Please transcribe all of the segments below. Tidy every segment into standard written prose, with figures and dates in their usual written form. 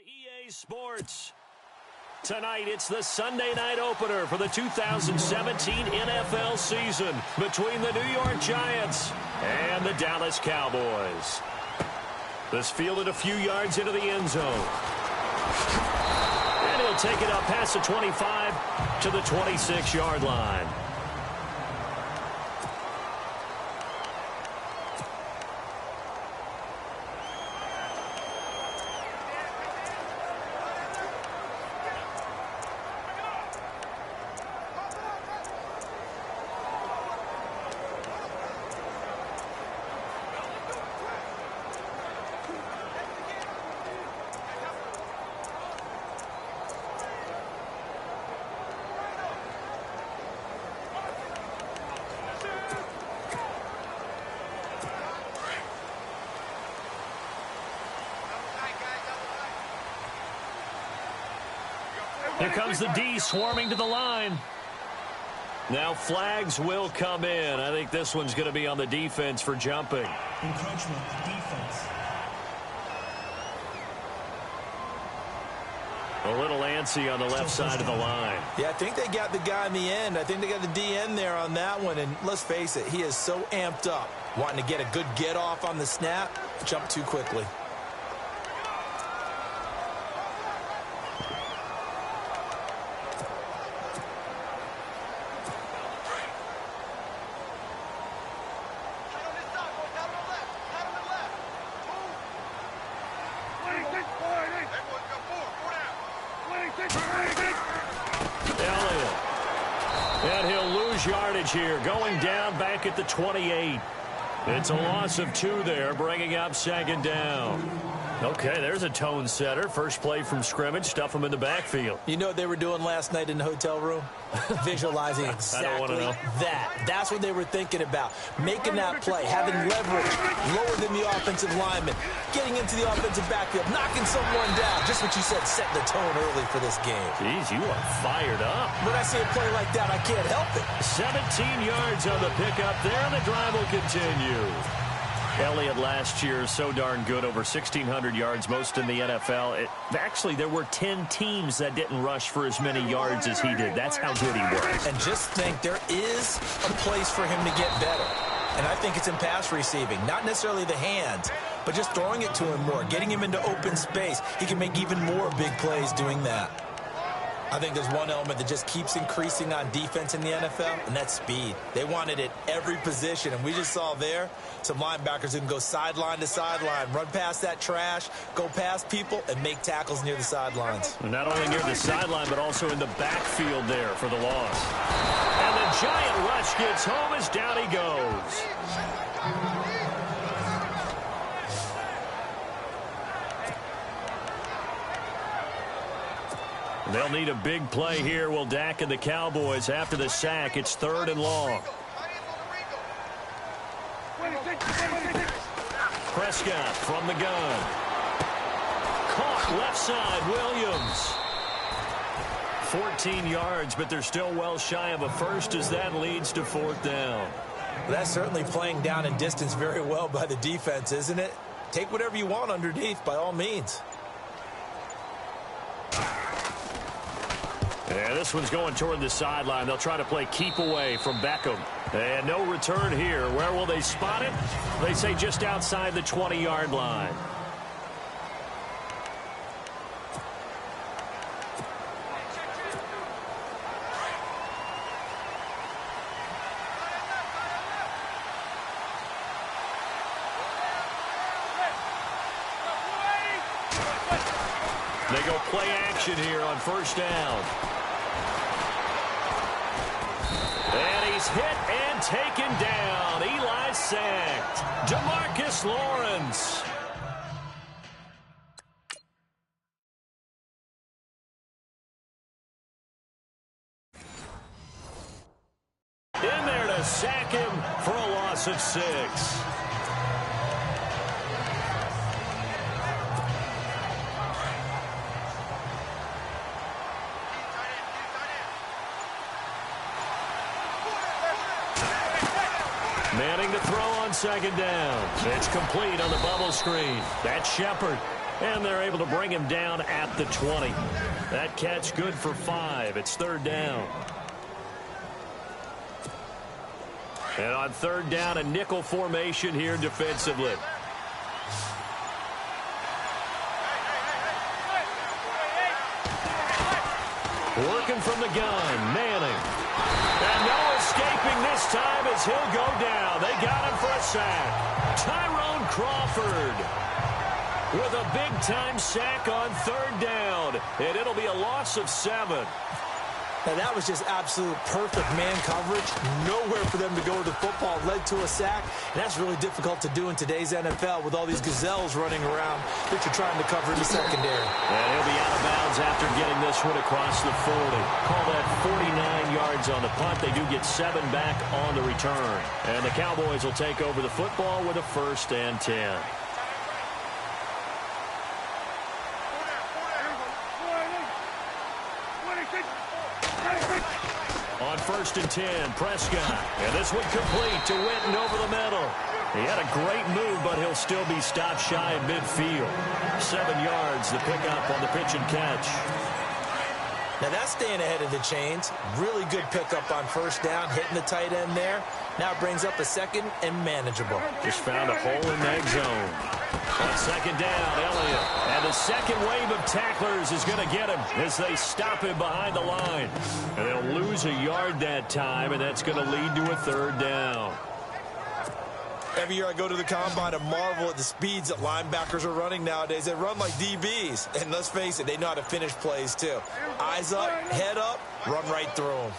EA Sports. Tonight, it's the Sunday night opener for the 2017 NFL season between the New York Giants and the Dallas Cowboys. This fielded a few yards into the end zone. And he'll take it up past the 25 to the 26-yard line. Here comes the D swarming to the line. Now flags will come in. I think this one's going to be on the defense for jumping. Encroachment, defense. A little antsy on the left side of the line. Yeah, I think they got the guy in the end. I think they got the D in there on that one. And let's face it, he is so amped up. Wanting to get a good get off on the snap, jump too quickly. And he'll lose yardage here, going down back at the 28. It's a loss of 2 there, bringing up second down. Okay, there's a tone setter. First play from scrimmage, stuff him in the backfield. You know what they were doing last night in the hotel room? Visualizing exactly that. That's what they were thinking about. Making that play, having leverage, lower than the offensive lineman, getting into the offensive backfield, knocking someone down. Just what you said, setting the tone early for this game. Jeez, you are fired up. When I see a play like that, I can't help it. 17 yards on the pickup there, and the drive will continue. Elliott last year so darn good, over 1,600 yards, most in the NFL. Actually, there were 10 teams that didn't rush for as many yards as he did. That's how good he was. And just think, there is a place for him to get better. And I think it's in pass receiving. Not necessarily the hands, but just throwing it to him more, getting him into open space. He can make even more big plays doing that. I think there's one element that just keeps increasing on defense in the NFL, and that's speed. They want it at every position, and we just saw there some linebackers who can go sideline to sideline, run past that trash, go past people, and make tackles near the sidelines. And not only near the sideline, but also in the backfield there for the loss. And the giant rush gets home as down he goes. They'll need a big play here. Will Dak and the Cowboys after the sack. It's 3rd and long. Prescott from the gun. Caught left side, Williams. 14 yards, but they're still well shy of a first as that leads to 4th down. Well, that's certainly playing down in distance very well by the defense, isn't it? Take whatever you want underneath, by all means. Yeah, this one's going toward the sideline. They'll try to play keep away from Beckham. And no return here. Where will they spot it? They say just outside the 20-yard line. They go play action here on 1st down. And he's hit and taken down. Eli sacked. DeMarcus Lawrence. In there to sack him for a loss of 6. Manning to throw on 2nd down. It's complete on the bubble screen. That's Shepard. And they're able to bring him down at the 20. That catch good for 5. It's third down. And on third down, a nickel formation here defensively. Working from the gun, Manning. And no escaping this time as he'll go down. They got him for a sack. Tyrone Crawford with a big-time sack on third down. And it'll be a loss of 7. Now, that was just absolute perfect man coverage. Nowhere for them to go with the football. Led to a sack. And that's really difficult to do in today's NFL with all these gazelles running around that you're trying to cover in the secondary. And he'll be out of bounds after getting this one across the 40. Call that 49 yards on the punt. They do get 7 back on the return. And the Cowboys will take over the football with a 1st and 10. On 1st and 10, Prescott. And this one complete to Witten over the middle. He had a great move, but he'll still be stopped shy of midfield. 7 yards, the pickup on the pitch and catch. Now that's staying ahead of the chains. Really good pickup on 1st down, hitting the tight end there. Now it brings up a 2nd and manageable. Just found a hole in that zone. On 2nd down, Elliott. And the second wave of tacklers is going to get him as they stop him behind the line. And they'll lose a yard that time, and that's going to lead to a 3rd down. Every year I go to the combine and marvel at the speeds that linebackers are running nowadays. They run like DBs. And let's face it, they know how to finish plays too. Eyes up, head up, run right through them.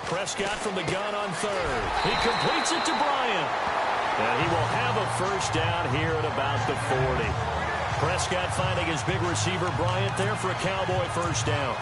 Prescott from the gun on 3rd. He completes it to Bryant. And he will have a 1st down here at about the 40. Prescott finding his big receiver Bryant there for a Cowboy 1st down.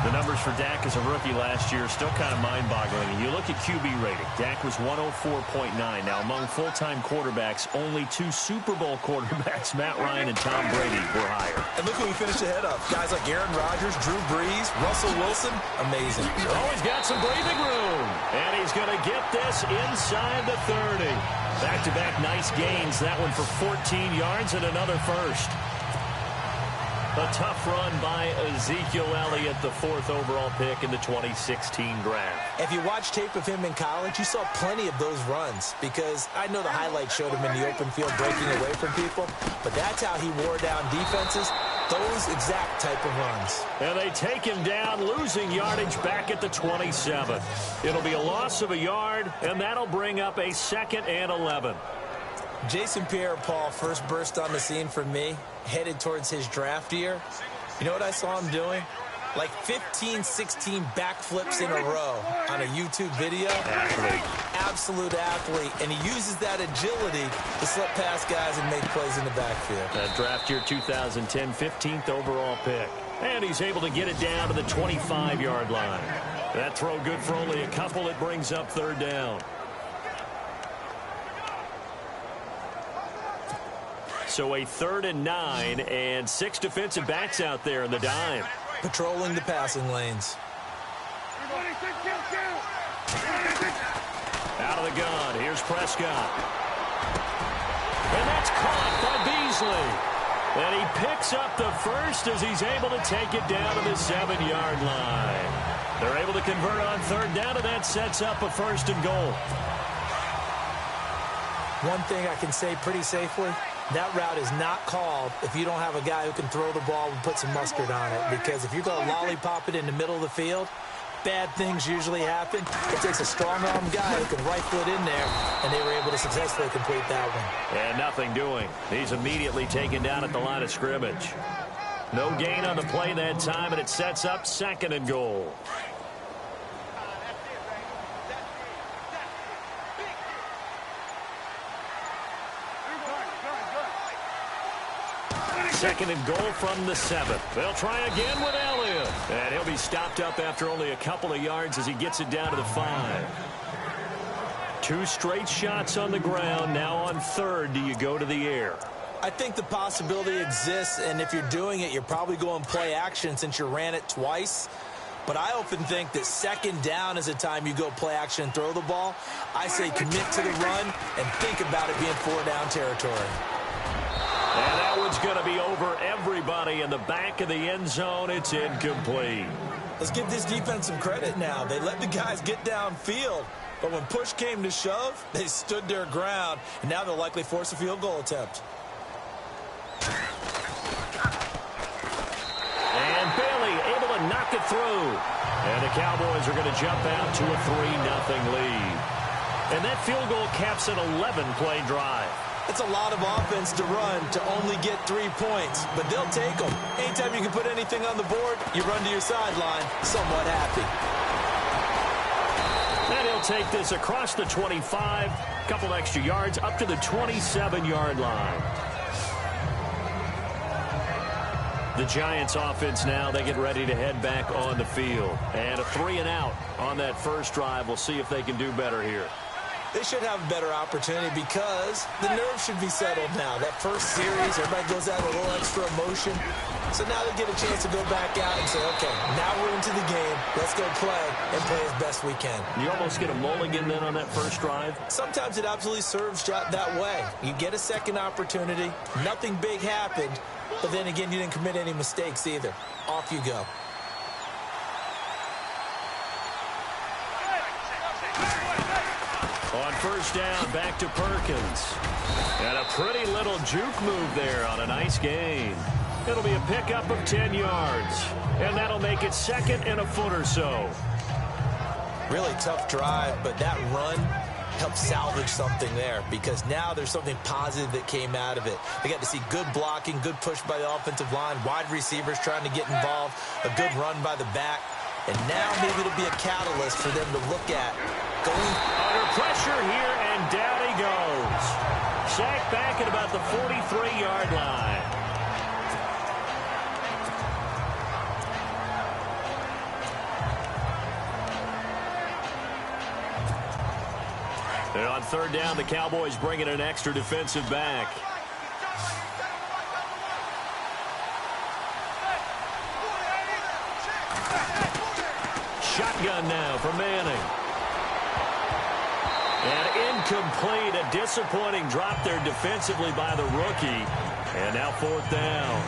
The numbers for Dak as a rookie last year are still kind of mind-boggling. You look at QB rating. Dak was 104.9. Now, among full-time quarterbacks, only 2 Super Bowl quarterbacks, Matt Ryan and Tom Brady, were higher. And look who he finished ahead of. Guys like Aaron Rodgers, Drew Brees, Russell Wilson. Amazing. Oh, he's got some breathing room. And he's going to get this inside the 30. Back-to-back nice gains. That one for 14 yards and another 1st. A tough run by Ezekiel Elliott, the 4th overall pick in the 2016 draft. If you watch tape of him in college, you saw plenty of those runs because I know the highlights showed him in the open field breaking away from people, but that's how he wore down defenses, those exact type of runs. And they take him down, losing yardage back at the 27. It'll be a loss of a yard, and that'll bring up a 2nd and 11. Jason Pierre-Paul first burst on the scene for me, headed towards his draft year. You know what I saw him doing? Like 15, 16 backflips in a row on a YouTube video. Athlete. Absolute athlete. And he uses that agility to slip past guys and make plays in the backfield. That draft year 2010, 15th overall pick. And he's able to get it down to the 25-yard line. That throw good for only a couple. It brings up 3rd down. So a 3rd and 9 and 6 defensive backs out there in the dime. Patrolling the passing lanes. Out of the gun. Here's Prescott. And that's caught by Beasley. And he picks up the 1st as he's able to take it down to the 7-yard line. They're able to convert on 3rd down, and that sets up a 1st and goal. One thing I can say pretty safely, that route is not called if you don't have a guy who can throw the ball and put some mustard on it. Because if you're going to lollipop it in the middle of the field, bad things usually happen. It takes a strong-arm guy who can rifle it in there, and they were able to successfully complete that one. And nothing doing. He's immediately taken down at the line of scrimmage. No gain on the play that time, and it sets up 2nd and goal. Second and goal from the 7th. They'll try again with Elliott. And he'll be stopped up after only a couple of yards as he gets it down to the 5. 2 straight shots on the ground. Now on 3rd, do you go to the air? I think the possibility exists, and if you're doing it, you're probably going play action since you ran it twice. But I often think that 2nd down is a time you go play action and throw the ball. I say commit to the run and think about it being 4-down territory. And that one's going to be over everybody in the back of the end zone. It's incomplete. Let's give this defense some credit now. They let the guys get downfield, but when push came to shove, they stood their ground, and now they'll likely force a field goal attempt. And Bailey able to knock it through. And the Cowboys are going to jump out to a 3-0 lead. And that field goal caps an 11-play drive. It's a lot of offense to run to only get 3 points, but they'll take them. Anytime you can put anything on the board, you run to your sideline somewhat happy. And he'll take this across the 25, couple extra yards up to the 27-yard line. The Giants offense now, they get ready to head back on the field. And a 3-and-out on that first drive. We'll see if they can do better here. They should have a better opportunity because the nerves should be settled now. That first series, everybody goes out with a little extra emotion. So now they get a chance to go back out and say, okay, now we're into the game. Let's go play and play as best we can. You almost get a mulligan then on that first drive? Sometimes it absolutely serves that way. You get a second opportunity. Nothing big happened. But then again, you didn't commit any mistakes either. Off you go. On first down, back to Perkins. And a pretty little juke move there on a nice gain. It'll be a pickup of 10 yards. And that'll make it second and a foot or so. Really tough drive, but that run helped salvage something there because now there's something positive that came out of it. They got to see good blocking, good push by the offensive line, wide receivers trying to get involved, a good run by the back. And now maybe it'll be a catalyst for them to look at. Under pressure here, and down he goes. Sacked back at about the 43-yard line. And on third down, the Cowboys bring in an extra defensive back. Shotgun now for Manning. And incomplete, a disappointing drop there defensively by the rookie. And now fourth down.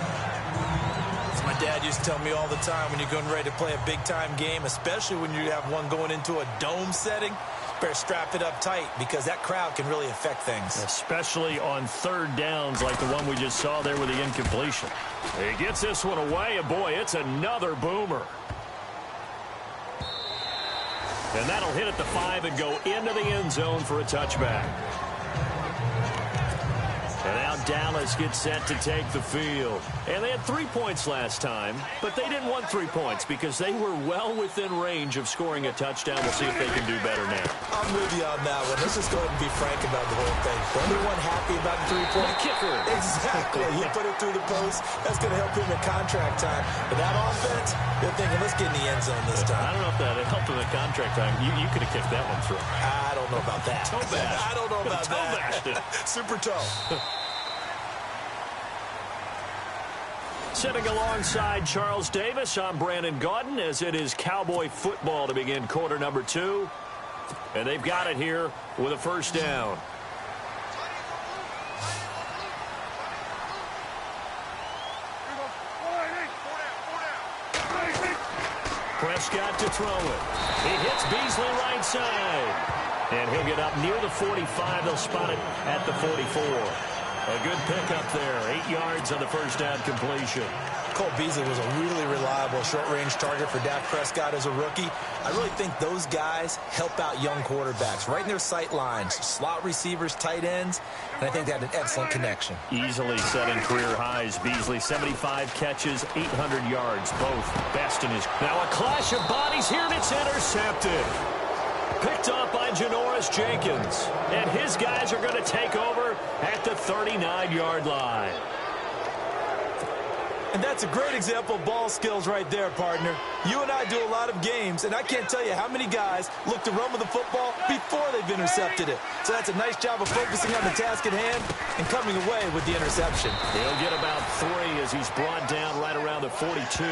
As my dad used to tell me all the time, when you're going ready to play a big-time game, especially when you have one going into a dome setting, better strap it up tight because that crowd can really affect things. Especially on third downs like the one we just saw there with the incompletion. He gets this one away, and boy, it's another boomer. And that'll hit at the 5 and go into the end zone for a touchback. And now Dallas gets set to take the field. And they had 3 points last time, but they didn't want 3 points because they were well within range of scoring a touchdown. We'll see if they can do better now. I'm with you on that one. Let's just go ahead and be frank about the whole thing. The only one happy about the 3-point kicker. Exactly. He put it through the post. That's going to help him in contract time. But that offense, they're thinking, let's get in the end zone this time. I don't know if that helped him in contract time. You could have kicked that one through. I don't know about that. Toe bash. I don't know about toe that. Bashed it. Super toe. Sitting alongside Charles Davis, I'm Brandon Gaudin as it is Cowboy football to begin quarter number 2. And they've got it here with a first down. Prescott to throw it. He hits Beasley right side. And he'll get up near the 45. They'll spot it at the 44. A good pickup there. 8 yards on the first down completion. Cole Beasley was a really reliable short-range target for Dak Prescott as a rookie. I really think those guys help out young quarterbacks right in their sight lines, slot receivers, tight ends, and I think they had an excellent connection. Easily setting career highs. Beasley, 75 catches, 800 yards, both best in his... Now a clash of bodies here, and it's intercepted. Picked up by Janoris Jenkins. And his guys are going to take over at the 39-yard line. And that's a great example of ball skills right there, partner. You and I do a lot of games, and I can't tell you how many guys look to run with the football before they've intercepted it. So that's a nice job of focusing on the task at hand and coming away with the interception. He'll get about 3 as he's brought down right around the 42.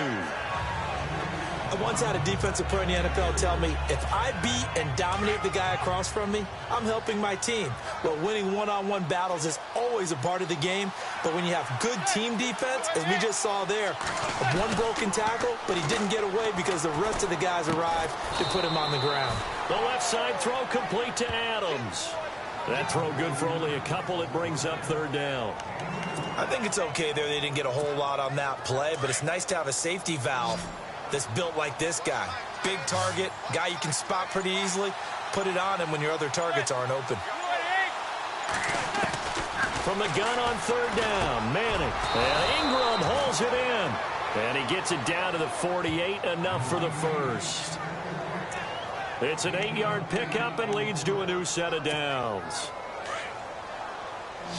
I once had a defensive player in the NFL tell me, if I beat and dominate the guy across from me, I'm helping my team. Well, winning one-on-one battles is always a part of the game, but when you have good team defense, as we just saw there, one broken tackle, but he didn't get away because the rest of the guys arrived to put him on the ground. The left side throw complete to Adams. That throw good for only a couple. It brings up third down. I think it's okay there. They didn't get a whole lot on that play, but it's nice to have a safety valve that's built like this guy. Big target, guy you can spot pretty easily. Put it on him when your other targets aren't open. From the gun on third down, Manning. And Ingram holds it in. And he gets it down to the 48, enough for the first. It's an 8-yard pickup and leads to a new set of downs.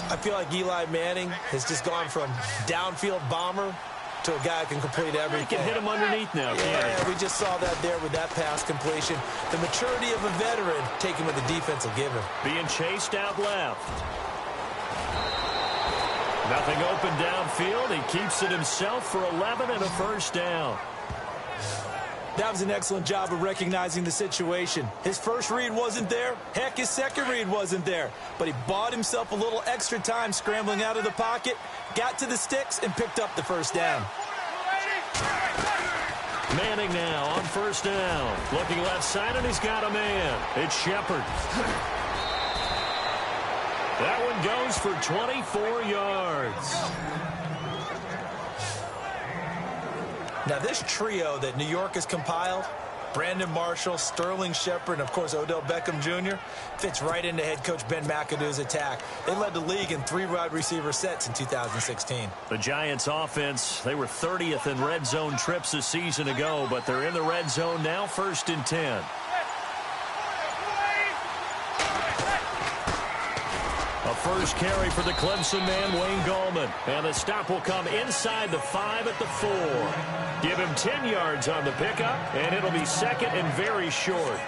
I feel like Eli Manning has just gone from downfield bomber to a guy who can complete everything. He can hit him underneath now, yeah, we just saw that there with that pass completion. The maturity of a veteran taking what the defense will give him. Being chased out left. Nothing open downfield. He keeps it himself for 11 and a first down. That was an excellent job of recognizing the situation. His first read wasn't there. Heck, his second read wasn't there. But he bought himself a little extra time scrambling out of the pocket, got to the sticks, and picked up the first down. Manning now on first down. Looking left side, and he's got a man. It's Shepard. That one goes for 24 yards. Now, this trio that New York has compiled, Brandon Marshall, Sterling Shepard, and, of course, Odell Beckham Jr., fits right into head coach Ben McAdoo's attack. They led the league in 3 wide receiver sets in 2016. The Giants' offense, they were 30th in red zone trips a season ago, but they're in the red zone now, 1st and 10. A first carry for the Clemson man, Wayne Gallman. And the stop will come inside the 5 at the 4. Give him 10 yards on the pickup, and it'll be second and very short.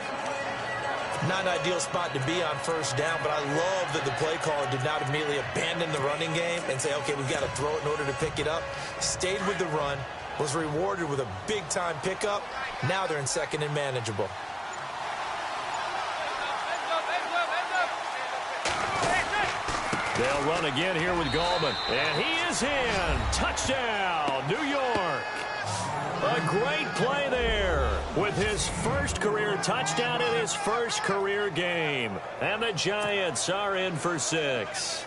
Not an ideal spot to be on first down, but I love that the play caller did not immediately abandon the running game and say, okay, we've got to throw it in order to pick it up. Stayed with the run, was rewarded with a big-time pickup. Now they're in second and manageable. They'll run again here with Gallman. And he is in. Touchdown, New York. A great play there with his first career touchdown in his first career game. And the Giants are in for 6.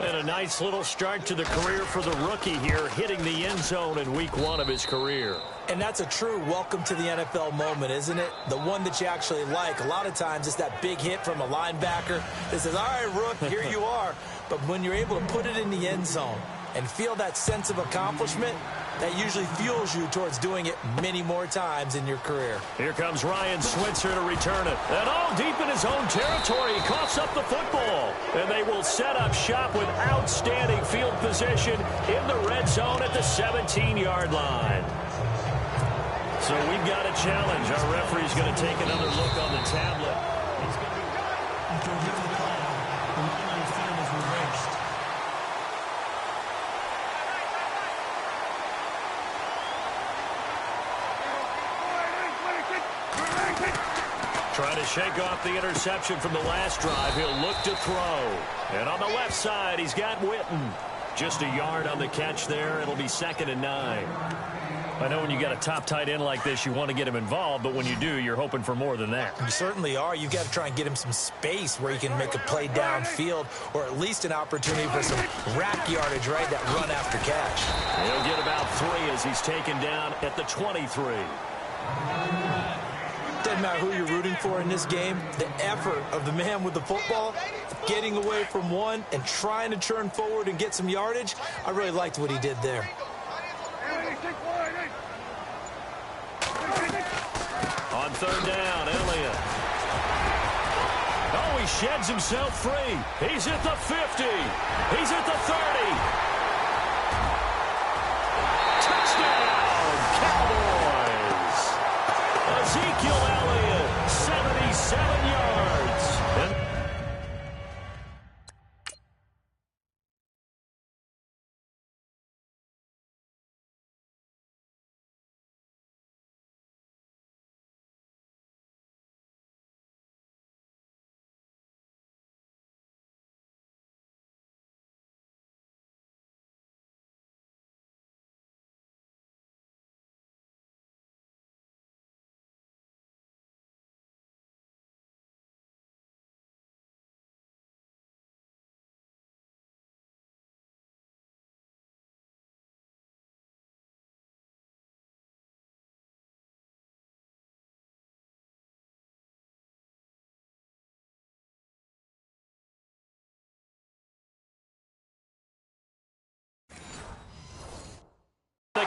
And a nice little start to the career for the rookie here, hitting the end zone in week 1 of his career. And that's a true welcome to the NFL moment, isn't it? The one that you actually like. A lot of times it's that big hit from a linebacker that says, all right, Rook, here you are. But when you're able to put it in the end zone and feel that sense of accomplishment, that usually fuels you towards doing it many more times in your career. Here comes Ryan Switzer to return it. And all deep in his own territory, he coughs up the football. And they will set up shop with outstanding field position in the red zone at the 17-yard line. So we've got a challenge. Our referee's going to take another look on the tablet. After a given call, the line on the field is reversed. Trying to shake off the interception from the last drive. He'll look to throw. And on the left side, he's got Witten. Just a yard on the catch there. It'll be 2nd and 9. I know when you got a top tight end like this, you want to get him involved, but when you do, you're hoping for more than that. You certainly are. You've got to try and get him some space where he can make a play downfield, or at least an opportunity for some rack yardage, right? That run after catch. He'll get about 3 as he's taken down at the 23. Doesn't matter who you're rooting for in this game. The effort of the man with the football, getting away from one and trying to turn forward and get some yardage, I really liked what he did there. On third down, Elliott. Oh, he sheds himself free. He's at the 50. He's at the 30.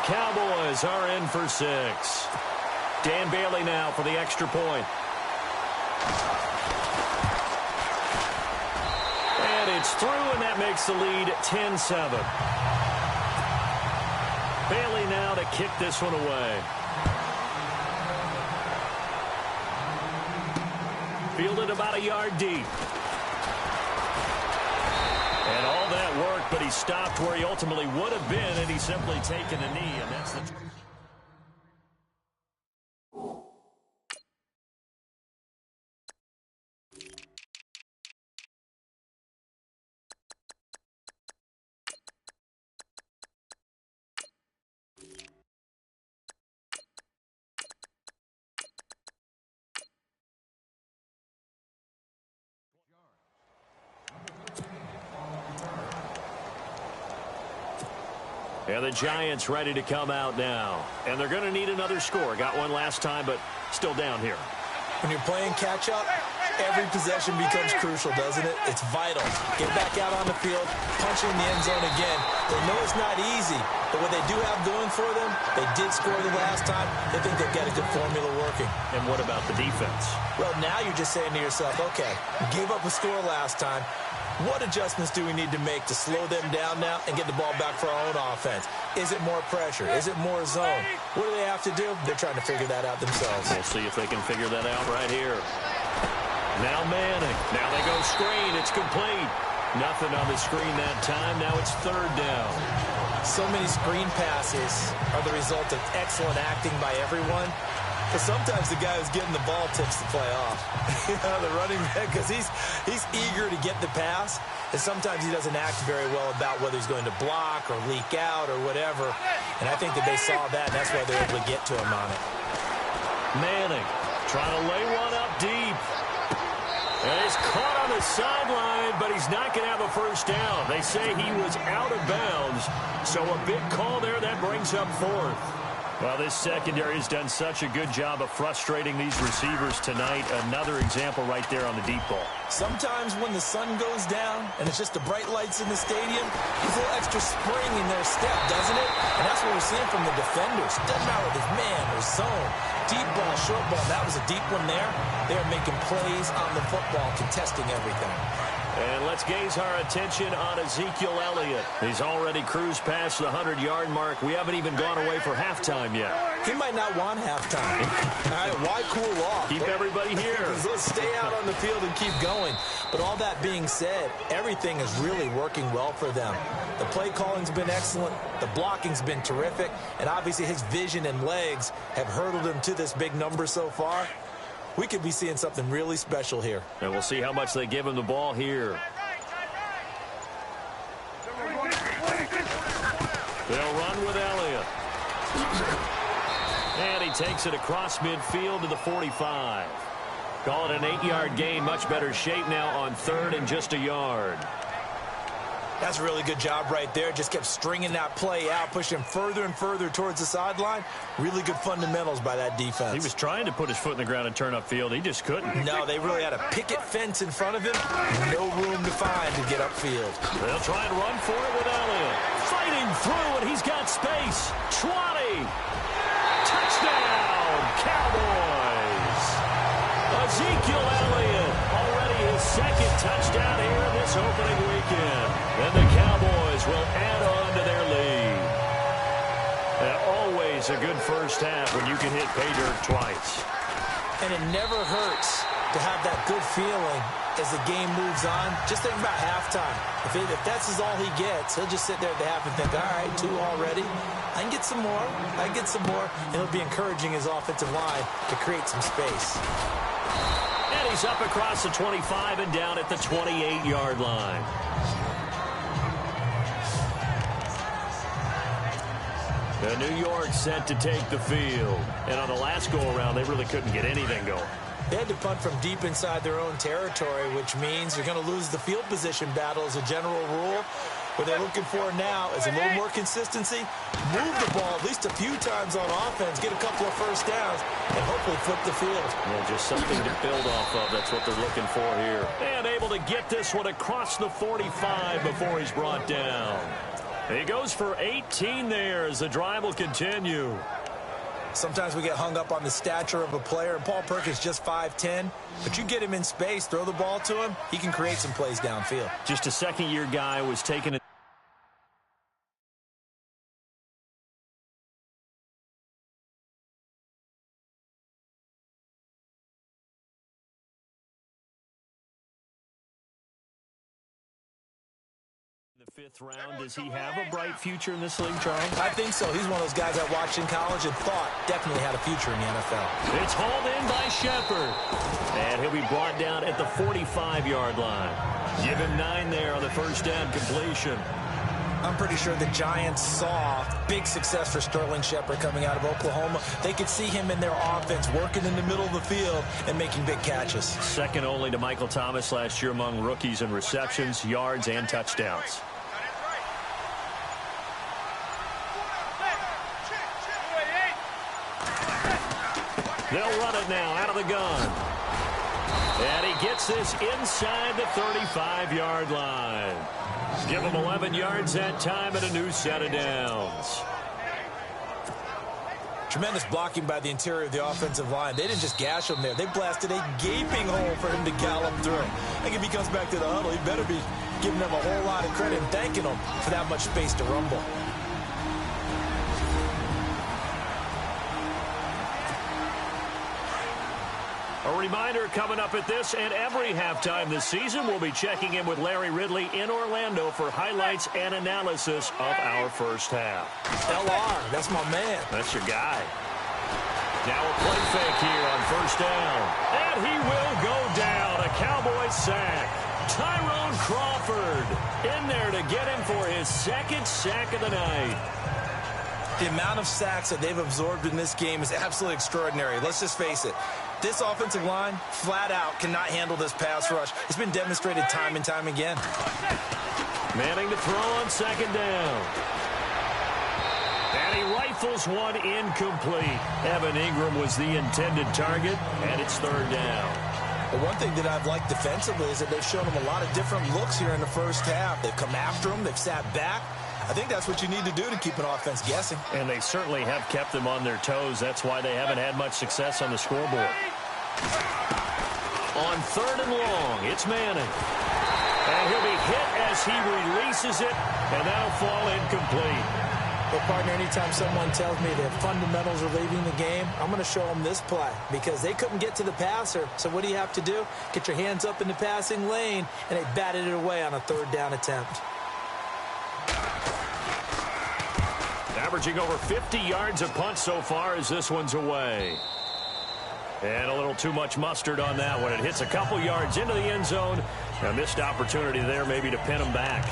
Cowboys are in for 6. Dan Bailey now for the extra point. And it's through, and that makes the lead 10-7. Bailey now to kick this one away. Fielded about a yard deep. And all that work, but he stopped where he ultimately would have been, and he's simply taken a knee, and that's the... And the Giants ready to come out now. And they're going to need another score. Got one last time, but still down here. When you're playing catch-up, every possession becomes crucial, doesn't it? It's vital. Get back out on the field, punch in the end zone again. They know it's not easy, but what they do have going for them, they did score the last time. They think they've got a good formula working. And what about the defense? Well, now you're just saying to yourself, okay, we gave up a score last time. What adjustments do we need to make to slow them down now and get the ball back for our own offense? Is it more pressure? Is it more zone? What do they have to do? They're trying to figure that out themselves. We'll see if they can figure that out right here. Now Manning. Now they go screen. It's complete. Nothing on the screen that time. Now it's third down. So many screen passes are the result of excellent acting by everyone. But sometimes the guy who's getting the ball tips the play off. You know, the running back, because he's eager to get the pass, and sometimes he doesn't act very well about whether he's going to block or leak out or whatever. And I think that they saw that, and that's why they're able to get to him on it. Manning trying to lay one up deep. And he's caught on the sideline, but he's not going to have a first down. They say he was out of bounds, so a big call there. That brings up fourth. Well, this secondary has done such a good job of frustrating these receivers tonight. Another example right there on the deep ball. Sometimes when the sun goes down and it's just the bright lights in the stadium, there's a little extra spring in their step, doesn't it? And that's what we're seeing from the defenders. Doesn't matter if it's man or zone. Deep ball, short ball. That was a deep one there. They're making plays on the football, contesting everything. And let's gaze our attention on Ezekiel Elliott. He's already cruised past the 100-yard mark. We haven't even gone away for halftime yet. He might not want halftime. All right, why cool off? Keep everybody here. Let's stay out on the field and keep going. But all that being said, everything is really working well for them. The play calling's been excellent. The blocking's been terrific. And obviously his vision and legs have hurdled him to this big number so far. We could be seeing something really special here. And we'll see how much they give him the ball here. They'll run with Elliott. And he takes it across midfield to the 45. Call it an 8-yard gain. Much better shape now on third and just a yard. That's a really good job right there. Just kept stringing that play out, pushing him further and further towards the sideline. Really good fundamentals by that defense. He was trying to put his foot in the ground and turn upfield. He just couldn't. No, they really had a picket fence in front of him. No room to find to get upfield. They'll try and run for it with Elliott. Fighting through, and he's got space. 20. Touchdown, Cowboys. Ezekiel Elliott, already his second touchdown here in this opening weekend. And the Cowboys will add on to their lead. And always a good first half when you can hit pay dirt twice. And it never hurts to have that good feeling as the game moves on. Just think about halftime. If that's all he gets, he'll just sit there at the half and think, all right, 2 already. I can get some more. I can get some more. And he'll be encouraging his offensive line to create some space. And he's up across the 25 and down at the 28-yard line. The New York set to take the field. And on the last go-around, they really couldn't get anything going. They had to punt from deep inside their own territory, which means you're going to lose the field position battle as a general rule. What they're looking for now is a little more consistency, move the ball at least a few times on offense, get a couple of first downs, and hopefully flip the field. Yeah, just something to build off of. That's what they're looking for here. And able to get this one across the 45 before he's brought down. He goes for 18 there as the drive will continue. Sometimes we get hung up on the stature of a player, and Paul Perkins just 5'10", but you get him in space, throw the ball to him, he can create some plays downfield. Just a second-year guy was taken the 5th round. Does he have a bright future in this league, Charles? I think so. He's one of those guys I watched in college and thought definitely had a future in the NFL. It's hauled in by Shepard. And he'll be brought down at the 45-yard line. Give him 9 there on the first down completion. I'm pretty sure the Giants saw big success for Sterling Shepard coming out of Oklahoma. They could see him in their offense working in the middle of the field and making big catches. Second only to Michael Thomas last year among rookies in receptions, yards, and touchdowns. They'll run it now out of the gun. And he gets this inside the 35-yard line. Give him 11 yards that time and a new set of downs. Tremendous blocking by the interior of the offensive line. They didn't just gash him there. They blasted a gaping hole for him to gallop through. I think if he comes back to the huddle, he better be giving them a whole lot of credit and thanking them for that much space to rumble. A reminder coming up at this and every halftime this season, we'll be checking in with Larry Ridley in Orlando for highlights and analysis of our first half. LR, that's my man. That's your guy. Now a play fake here on first down. And he will go down. A Cowboys sack. Tyrone Crawford in there to get him for his second sack of the night. The amount of sacks that they've absorbed in this game is absolutely extraordinary. Let's just face it. This offensive line, flat out, cannot handle this pass rush. It's been demonstrated time and time again. Manning to throw on second down. And he rifles one incomplete. Evan Ingram was the intended target, and it's third down. Well, one thing that I've liked defensively is that they've shown him a lot of different looks here in the first half. They've come after him. They've sat back. I think that's what you need to do to keep an offense guessing. And they certainly have kept them on their toes. That's why they haven't had much success on the scoreboard. On third and long, it's Manning. And he'll be hit as he releases it, and that'll fall incomplete. Well, partner, anytime someone tells me their fundamentals are leaving the game, I'm going to show them this play because they couldn't get to the passer. So what do you have to do? Get your hands up in the passing lane, and they batted it away on a third down attempt. Averaging over 50 yards a punt so far as this one's away. And a little too much mustard on that one. It hits a couple yards into the end zone. A missed opportunity there maybe to pin him back.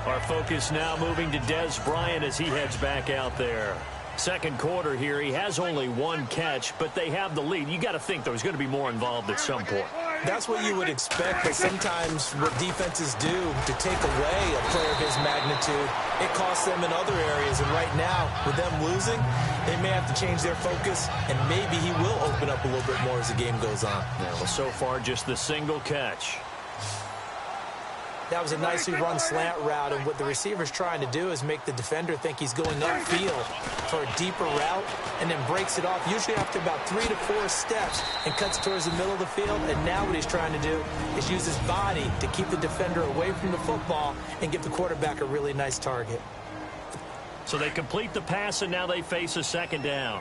Our focus now moving to Dez Bryant as he heads back out there. Second quarter here, he has only one catch, but they have the lead. You got to think there's going to be more involved at some point. That's what you would expect, but sometimes what defenses do to take away a player of his magnitude, it costs them in other areas. And right now, with them losing, they may have to change their focus, and maybe he will open up a little bit more as the game goes on. Yeah, well, so far, just the single catch. That was a nicely run slant route, and what the receiver's trying to do is make the defender think he's going upfield for a deeper route and then breaks it off, usually after about 3 to 4 steps, and cuts towards the middle of the field. And now what he's trying to do is use his body to keep the defender away from the football and give the quarterback a really nice target. So they complete the pass, and now they face a second down.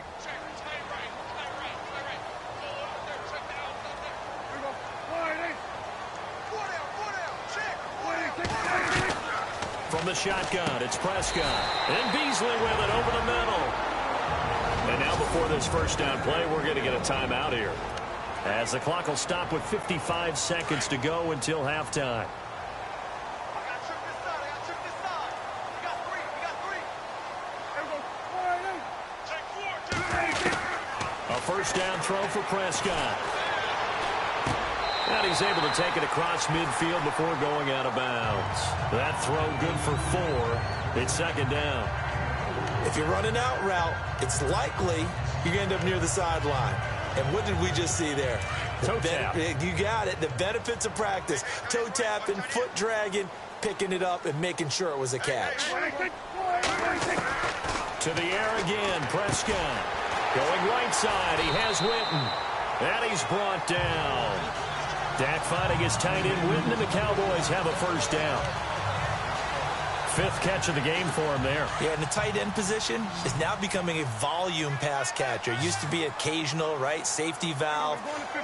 From the shotgun, it's Prescott. And Beasley with it over the middle. And now before this first down play, we're going to get a timeout here, as the clock will stop with 55 seconds to go until halftime. A first down throw for Prescott. And he's able to take it across midfield before going out of bounds. That throw good for 4. It's second down. If you're running out route, it's likely you're going to end up near the sideline. And what did we just see there? Toe tap. You got it. The benefits of practice. Toe tapping, foot dragging, picking it up, and making sure it was a catch. To the air again, Prescott. Going right side, he has Witten. And he's brought down. Dak finding his tight end Witten, and the Cowboys have a first down. Fifth catch of the game for him there. Yeah, and the tight end position is now becoming a volume pass catcher. It used to be occasional, right? Safety valve.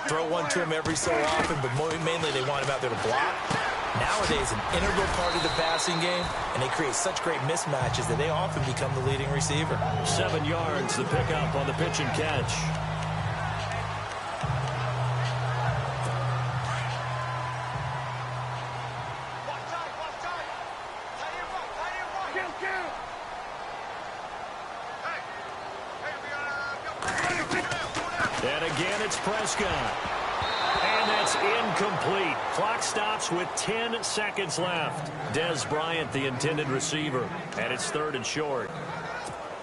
Throw one to him every so often, but mainly they want him out there to block. Nowadays, an integral part of the passing game, and they create such great mismatches that they often become the leading receiver. 7 yards, the pickup on the pitch and catch. And again, it's Prescott. And that's incomplete. Clock stops with 10 seconds left. Dez Bryant, the intended receiver. And it's 3rd and short.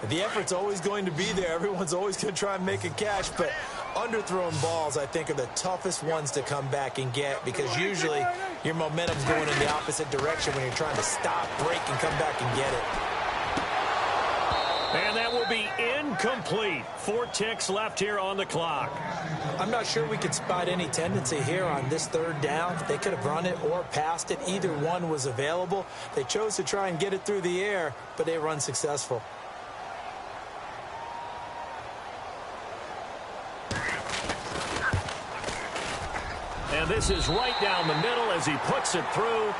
The effort's always going to be there. Everyone's always going to try and make a catch. But underthrown balls, I think, are the toughest ones to come back and get, because usually your momentum's going in the opposite direction when you're trying to stop, break, and come back and get it. And that will be incomplete. 4 ticks left here on the clock. I'm not sure we could spot any tendency here on this 3rd down. They could have run it or passed it. Either one was available. They chose to try and get it through the air, but they were unsuccessful. And this is right down the middle as he puts it through.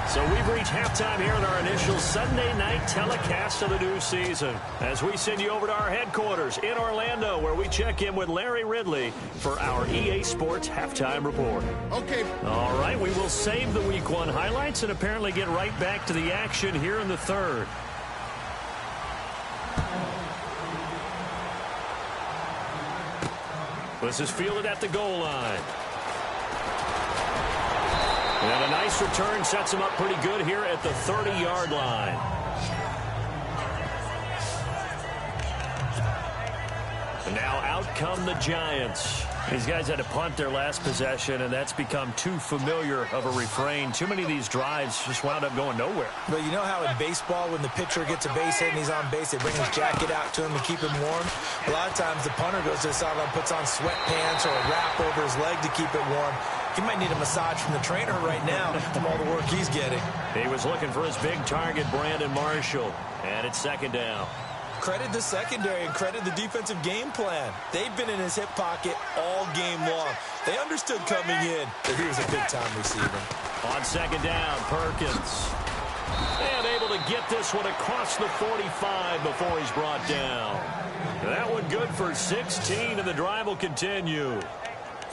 So we've reached halftime here in our initial Sunday night telecast of the new season, as we send you over to our headquarters in Orlando, where we check in with Larry Ridley for our EA Sports halftime report. Okay. All right, we will save the Week 1 highlights and apparently get right back to the action here in the 3rd. This is fielded at the goal line. And a nice return sets him up pretty good here at the 30-yard line. And now out come the Giants. These guys had to punt their last possession, and that's become too familiar of a refrain. Too many of these drives just wound up going nowhere. But you know how in baseball, when the pitcher gets a base hit and he's on base, they bring his jacket out to him and keep him warm? A lot of times the punter goes to the sideline, puts on sweatpants or a wrap over his leg to keep it warm. He might need a massage from the trainer right now from all the work he's getting. He was looking for his big target, Brandon Marshall. And it's 2nd down. Credit the secondary and credit the defensive game plan. They've been in his hip pocket all game long. They understood coming in that he was a big-time receiver. On 2nd down, Perkins. And able to get this one across the 45 before he's brought down. That one good for 16, and the drive will continue.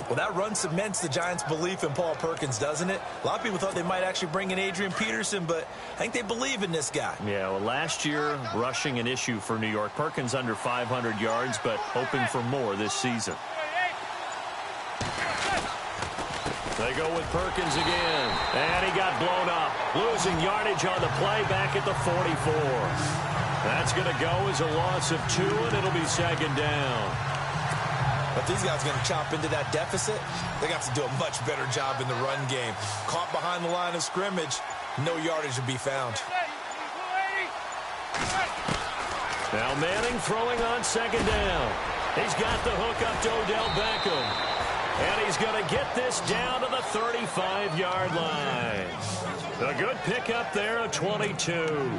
Well, that run cements the Giants' belief in Paul Perkins, doesn't it? A lot of people thought they might actually bring in Adrian Peterson, but I think they believe in this guy. Yeah, well, last year, rushing an issue for New York. Perkins under 500 yards, but hoping for more this season. They go with Perkins again, and he got blown up. Losing yardage on the play back at the 44. That's going to go as a loss of 2, and it'll be 2nd down. But these guys are going to chop into that deficit. They got to do a much better job in the run game. Caught behind the line of scrimmage, no yardage to be found. Now Manning throwing on 2nd down. He's got the hook up to Odell Beckham. And he's going to get this down to the 35-yard line. A good pickup there at 22.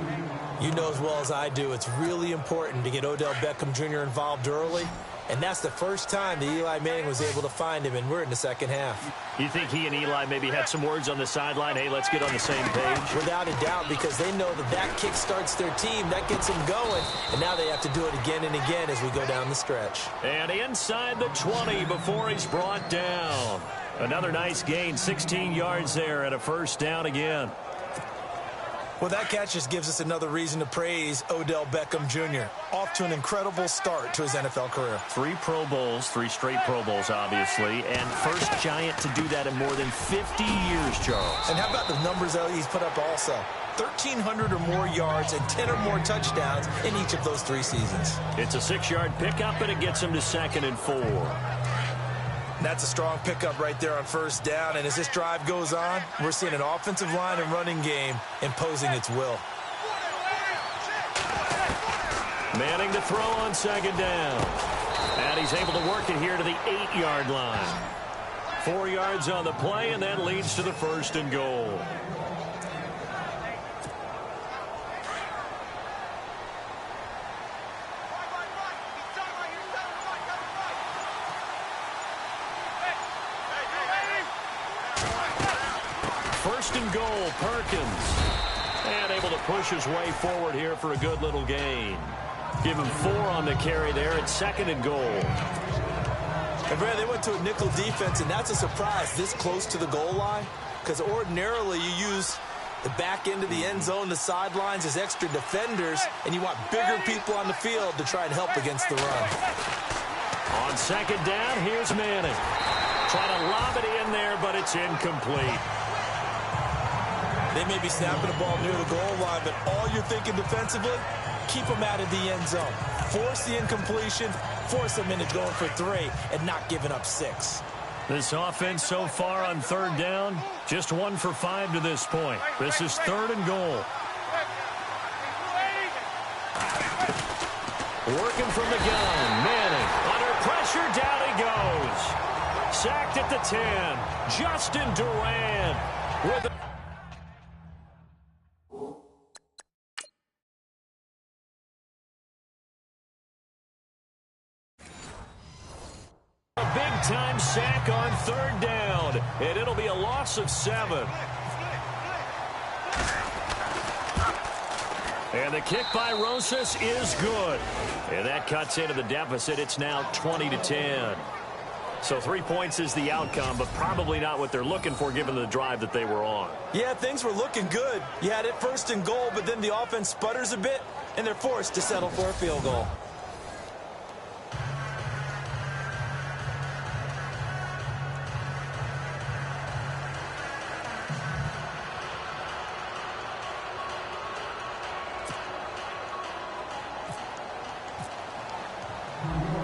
You know as well as I do, it's really important to get Odell Beckham Jr. involved early. And that's the first time that Eli Manning was able to find him, and we're in the 2nd half. You think he and Eli maybe had some words on the sideline? Hey, let's get on the same page? Without a doubt, because they know that that kick starts their team. That gets them going. And now they have to do it again and again as we go down the stretch. And inside the 20 before he's brought down. Another nice gain, 16 yards there and a first down again. Well, that catch just gives us another reason to praise Odell Beckham Jr. Off to an incredible start to his NFL career. 3 Pro Bowls, 3 straight Pro Bowls, obviously, and first Giant to do that in more than 50 years, Charles. And how about the numbers that he's put up also? 1,300 or more yards and 10 or more touchdowns in each of those 3 seasons. It's a 6-yard pickup, and it gets him to 2nd and 4. That's a strong pickup right there on first down. And as this drive goes on, we're seeing an offensive line and running game imposing its will. Manning to throw on second down. And he's able to work it here to the 8-yard line. 4 yards on the play, and that leads to the 1st and goal. First and goal, Perkins. And able to push his way forward here for a good little gain. Give him 4 on the carry there at 2nd and goal. And Brad, they went to a nickel defense, and that's a surprise this close to the goal line, because ordinarily you use the back end of the end zone, the sidelines as extra defenders, and you want bigger people on the field to try and help against the run. On second down, here's Manning. Trying to lob it in there, but it's incomplete. They may be snapping the ball near the goal line, but all you're thinking defensively, keep them out of the end zone. Force the incompletion, force them into going for 3, and not giving up 6. This offense so far on 3rd down, just 1 for 5 to this point. This is 3rd and goal. Working from the gun, Manning. Under pressure, down he goes. Sacked at the 10. Justin Durant with a big-time sack on 3rd down, and it'll be a loss of 7. And the kick by Rosas is good. And that cuts into the deficit. It's now 20-10. So 3 points is the outcome, but probably not what they're looking for given the drive that they were on. Yeah, things were looking good. You had it 1st and goal, but then the offense sputters a bit, and they're forced to settle for a field goal.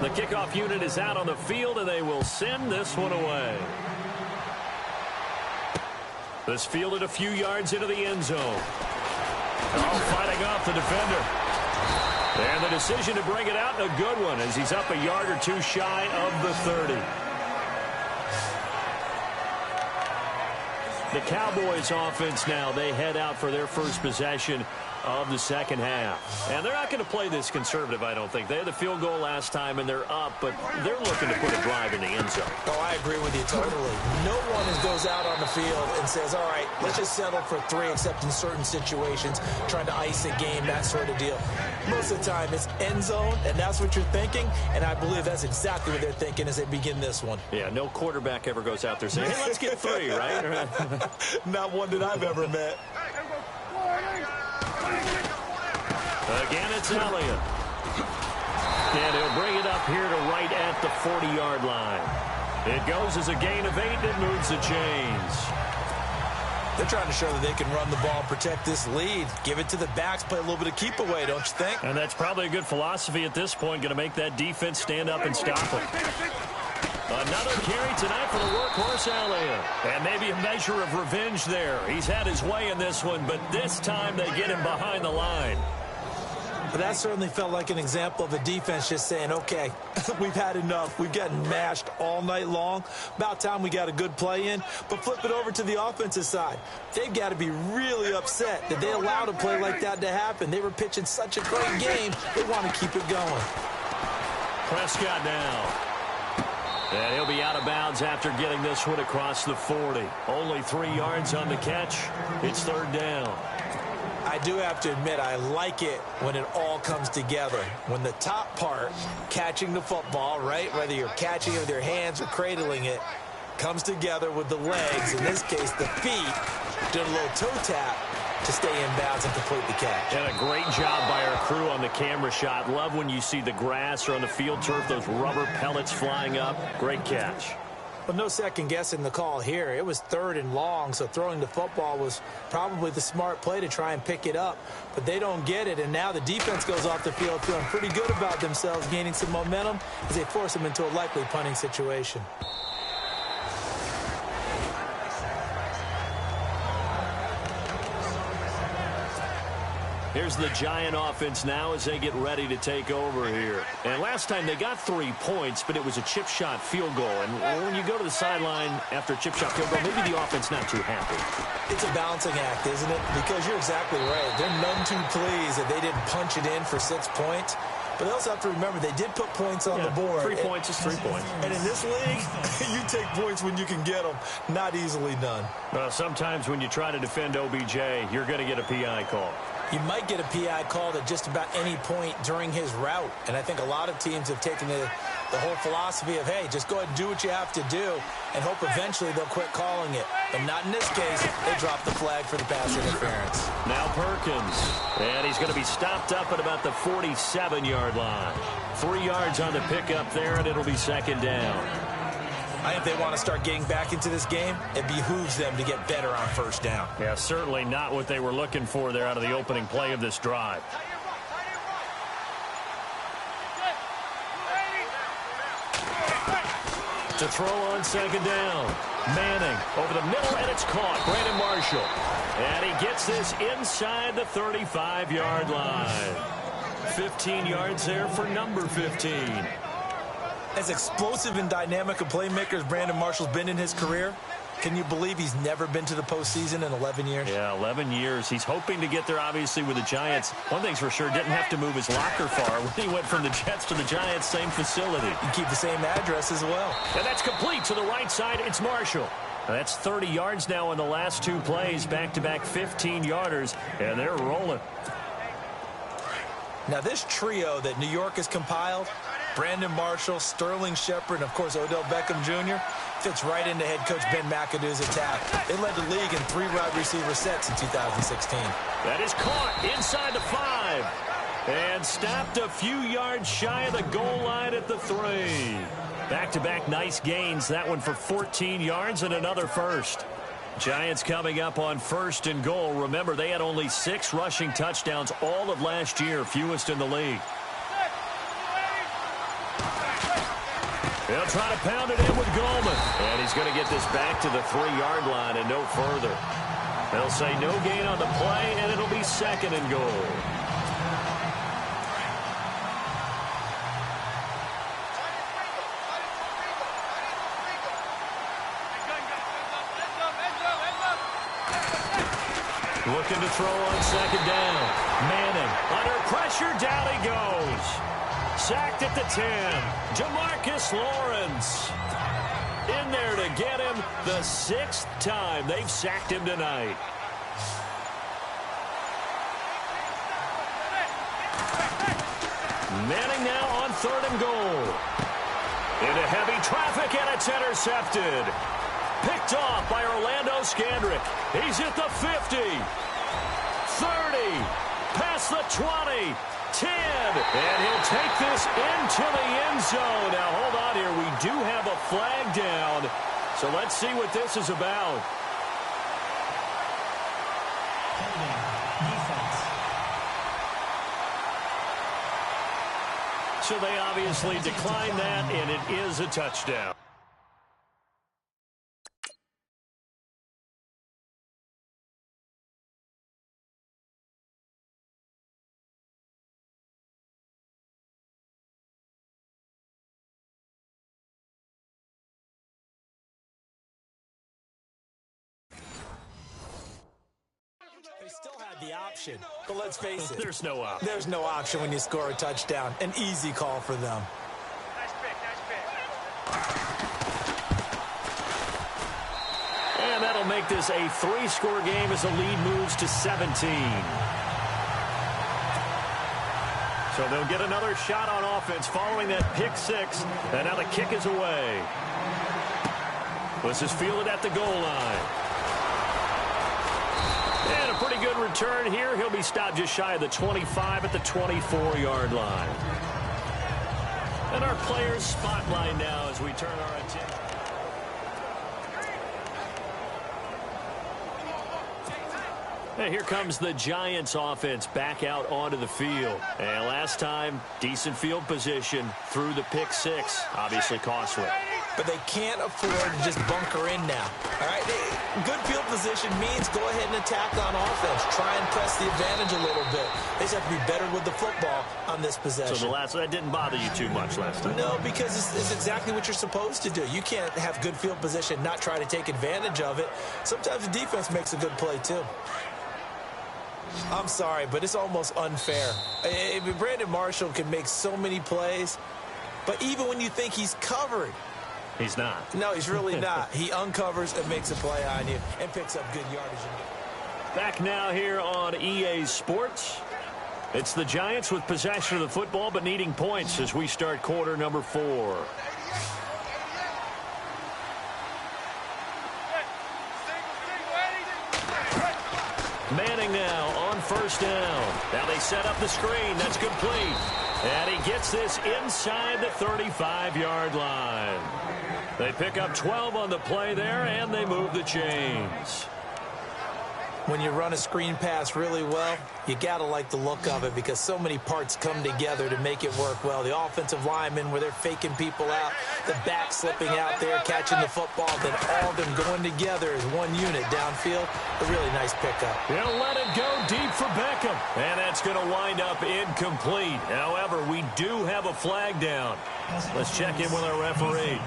The kickoff unit is out on the field, and they will send this one away. This fielded a few yards into the end zone. Oh, fighting off the defender. And the decision to bring it out, a good one, as he's up a yard or 2 shy of the 30. The Cowboys offense now, they head out for their first possession of the second half. And they're not going to play this conservative, I don't think. They had the field goal last time, and they're up, but they're looking to put a drive in the end zone. Oh, I agree with you totally. No one goes out on the field and says, all right, let's just settle for 3, except in certain situations, trying to ice a game, that sort of deal. Most of the time, it's end zone, and that's what you're thinking, and I believe that's exactly what they're thinking as they begin this one. Yeah, no quarterback ever goes out there saying, hey, let's get 3, right? Not one that I've ever met. Again, it's Elliott. And he'll bring it up here to right at the 40-yard line. It goes as a gain of 8 and moves the chains. They're trying to show that they can run the ball, protect this lead, give it to the backs, play a little bit of keep away, don't you think? And that's probably a good philosophy at this point, going to make that defense stand up and stop it. Another carry tonight for the workhorse Elliott. And maybe a measure of revenge there. He's had his way in this one, but this time they get him behind the line. But that certainly felt like an example of a defense just saying, okay, we've had enough. We've gotten mashed all night long. About time we got a good play in. But flip it over to the offensive side. They've got to be really upset that they allowed a play like that to happen. They were pitching such a great game. They want to keep it going. Prescott now. And he'll be out of bounds after getting this one across the 40. Only 3 yards on the catch. It's 3rd down. I do have to admit, I like it when it all comes together. When the top part, catching the football, right, whether you're catching it with your hands or cradling it, comes together with the legs, in this case the feet, did a little toe tap to stay in bounds and complete the catch. And a great job by our crew on the camera shot. Love when you see the grass or on the field turf, those rubber pellets flying up. Great catch. But no second guessing the call here. It was 3rd and long, so throwing the football was probably the smart play to try and pick it up. But they don't get it, and now the defense goes off the field feeling pretty good about themselves, gaining some momentum as they force them into a likely punting situation. Here's the Giant offense now as they get ready to take over here. And last time they got 3 points, but it was a chip shot field goal. And when you go to the sideline after a chip shot field goal, maybe the offense not too happy. It's a balancing act, isn't it? Because you're exactly right. They're none too pleased that they didn't punch it in for 6 points. But they also have to remember they did put points on the board. 3 points is 3 points. And in this league, you take points when you can get them. Not easily done. Well, sometimes when you try to defend OBJ, you're going to get a PI call. You might get a PI called at just about any point during his route. And I think a lot of teams have taken the whole philosophy of, hey, just go ahead and do what you have to do and hope eventually they'll quit calling it. But not in this case. They dropped the flag for the pass interference. Now Perkins. And he's going to be stopped up at about the 47-yard line. 3 yards on the pickup there, and it'll be second down. I think they want to start getting back into this game. It behooves them to get better on first down. Yeah, certainly not what they were looking for there out of the opening play of this drive. To throw on second down. Manning over the middle, and it's caught. Brandon Marshall. And he gets this inside the 35-yard line. 15 yards there for number 15. As explosive and dynamic a playmaker as Brandon Marshall's been in his career, can you believe he's never been to the postseason in 11 years? Yeah, 11 years. He's hoping to get there, obviously, with the Giants. One thing's for sure, didn't have to move his locker far when he went from the Jets to the Giants, same facility. You keep the same address as well. And that's complete to the right side. It's Marshall. That's 30 yards now in the last 2 plays, back-to-back 15-yarders, and they're rolling. Now, this trio that New York has compiled, Brandon Marshall, Sterling Shepard, and, of course, Odell Beckham Jr., fits right into head coach Ben McAdoo's attack. They led the league in 3 wide receiver sets in 2016. That is caught inside the 5. And stopped a few yards shy of the goal line at the 3. Back-to-back nice gains. That one for 14 yards and another first. Giants coming up on 1st and goal. Remember, they had only 6 rushing touchdowns all of last year, fewest in the league. They'll try to pound it in with Goldman. And he's going to get this back to the 3-yard line and no further. They'll say no gain on the play, and it'll be 2nd and goal. Looking to throw on 2nd down. Manning under pressure, down he goes. Sacked at the 10. Jamarcus Lawrence in there to get him the 6th time they've sacked him tonight. Manning now on 3rd and goal. Into heavy traffic, and it's intercepted. Picked off by Orlando Scandrick. He's at the 50. 30. Past the 20. 10. And he'll take this into the end zone. Now, hold on here. We do have a flag down. So let's see what this is about. So they obviously declined that, and it is a touchdown. They still had the option, but let's face it. There's no option. There's no option when you score a touchdown. An easy call for them. Nice pick. And that'll make this a 3-score game as the lead moves to 17. So they'll get another shot on offense following that pick 6. And now the kick is away. This is fielded at the goal line. And a pretty good return here. He'll be stopped just shy of the 25 at the 24-yard line. And our players spotlight now as we turn our attention. And here comes the Giants offense back out onto the field. And last time, decent field position through the pick 6. Obviously costly. but they can't afford to just bunker in now. All right, good field position means go ahead and attack on offense. Try and press the advantage a little bit. They just have to be better with the football on this possession. So that didn't bother you too much last time? No, because it's exactly what you're supposed to do. You can't have good field position, not try to take advantage of it. Sometimes the defense makes a good play, too. I'm sorry, but it's almost unfair. Brandon Marshall can make so many plays, but even when you think he's covered, he's not. No, he's really not. He uncovers and makes a play on you and picks up good yardage. Back now here on EA Sports. It's the Giants with possession of the football but needing points as we start quarter number 4. Manning now on first down. Now they set up the screen. That's complete. And he gets this inside the 35-yard line. They pick up 12 on the play there, and they move the chains. When you run a screen pass really well, you got to like the look of it because so many parts come together to make it work well. The offensive linemen where they're faking people out, the back slipping out there, catching the football, then all of them going together as one unit downfield. A really nice pickup. He'll let it go deep for Beckham. And that's going to wind up incomplete. However, we do have a flag down. Let's check in with our referee.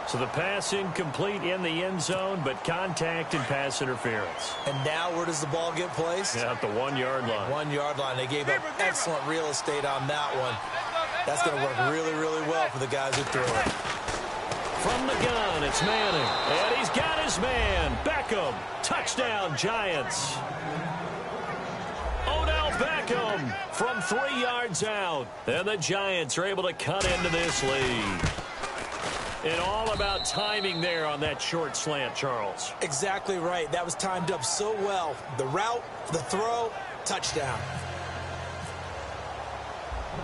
So the pass incomplete in the end zone, but contact and pass interference. And now where does the ball get placed? Yeah, at the 1-yard line. 1-yard line. They gave up excellent real estate on that one. That's going to work really, really well for the guys who throw it. From the gun, it's Manning. And he's got his man, Beckham. Touchdown, Giants. Odell Beckham from 3 yards out. And the Giants are able to cut into this lead. And all about timing there on that short slant, Charles. Exactly right. That was timed up so well. The route, the throw, touchdown.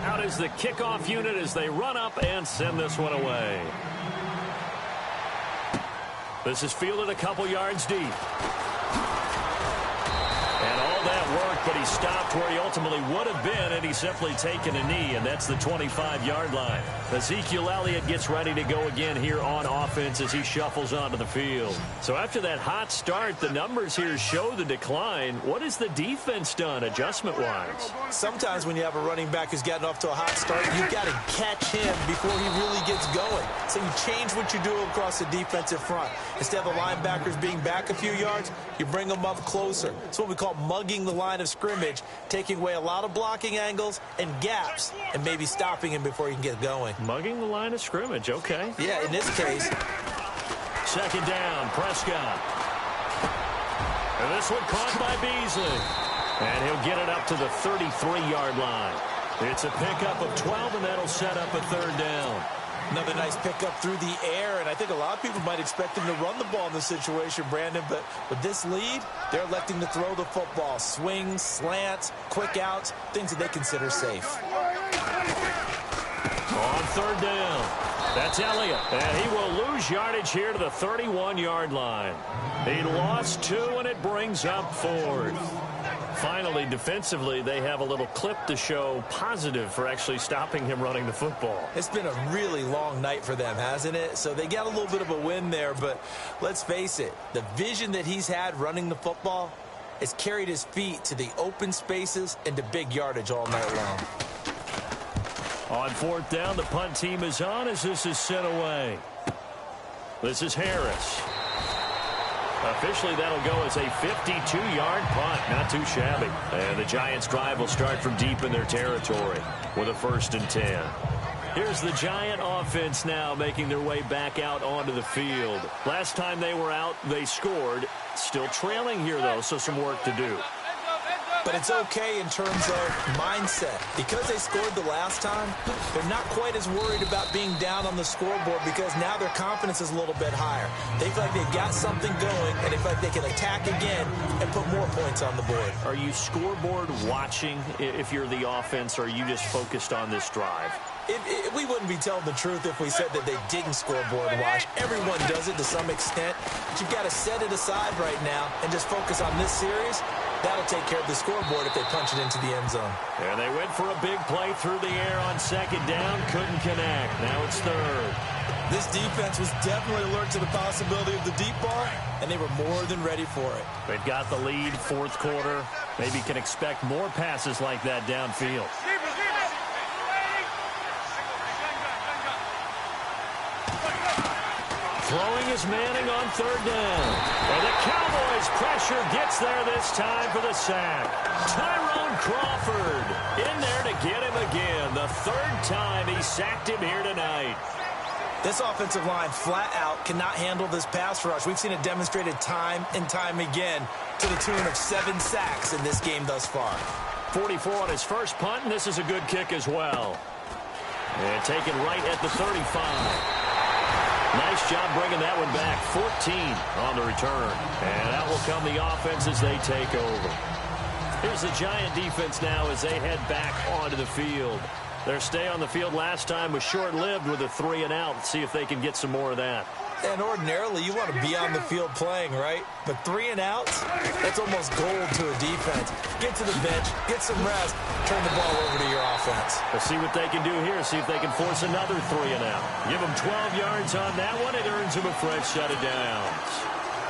Out is the kickoff unit as they run up and send this one away. This is fielded a couple yards deep. And all that work, but he stopped where he ultimately would have been, and he's simply taken a knee, and that's the 25-yard line. Ezekiel Elliott gets ready to go again here on offense as he shuffles onto the field. So after that hot start, the numbers here show the decline. What has the defense done adjustment-wise? Sometimes when you have a running back who's gotten off to a hot start, you've got to catch him before he really gets going. So you change what you do across the defensive front. Instead of the linebackers being back a few yards, you bring them up closer. It's what we call mugging the line of scrimmage, taking away a lot of blocking angles and gaps, and maybe stopping him before he can get going. Mugging the line of scrimmage, okay. Yeah, in this case. Second down, Prescott. And this one caught by Beasley. And he'll get it up to the 33-yard line. It's a pickup of 12, and that'll set up a third down. Another nice pickup through the air, and I think a lot of people might expect him to run the ball in this situation, Brandon, but with this lead, they're electing to throw the football. Swings, slants, quick outs, things that they consider safe. On third down, that's Elliott, and he will lose yardage here to the 31-yard line. He lost 2, and it brings up 4th. Finally, defensively, they have a little clip to show positive for actually stopping him running the football. It's been a really long night for them, hasn't it? So they got a little bit of a win there, but let's face it, the vision that he's had running the football has carried his feet to the open spaces and to big yardage all night long. On fourth down, the punt team is on as this is sent away. This is Harris. Officially, that'll go as a 52-yard punt. Not too shabby. And the Giants' drive will start from deep in their territory with a 1st and 10. Here's the Giant offense now making their way back out onto the field. Last time they were out, they scored. Still trailing here, though, so some work to do. But it's okay in terms of mindset. Because they scored the last time, they're not quite as worried about being down on the scoreboard because now their confidence is a little bit higher. They feel like they've got something going, and they feel like they can attack again and put more points on the board. Are you scoreboard watching if you're the offense, or are you just focused on this drive? We wouldn't be telling the truth if we said that they didn't scoreboard watch. Everyone does it to some extent. But you've got to set it aside right now and just focus on this series That'll take care of the scoreboard if they punch it into the end zone. And they went for a big play through the air on second down. Couldn't connect. Now it's third. This defense was definitely alert to the possibility of the deep ball, and they were more than ready for it. They've got the lead, fourth quarter. Maybe can expect more passes like that downfield. Throwing is Manning on third down. And the Cowboys' pressure gets there this time for the sack. Tyrone Crawford in there to get him again. The third time he sacked him here tonight. This offensive line flat out cannot handle this pass rush. We've seen it demonstrated time and time again to the tune of 7 sacks in this game thus far. 44 on his first punt, and this is a good kick as well. And taken right at the 35. Nice job bringing that one back. 14 on the return. And out will come the offense as they take over. Here's the Giant defense now as they head back onto the field. Their stay on the field last time was short-lived with a 3 and out. Let's see if they can get some more of that. And ordinarily, you want to be on the field playing, right? But 3 and outs, that's almost gold to a defense. Get to the bench, get some rest, turn the ball over to your offense. Let's see what they can do here. See if they can force another 3 and out. Give them 12 yards on that one. It earns them a fresh set of downs.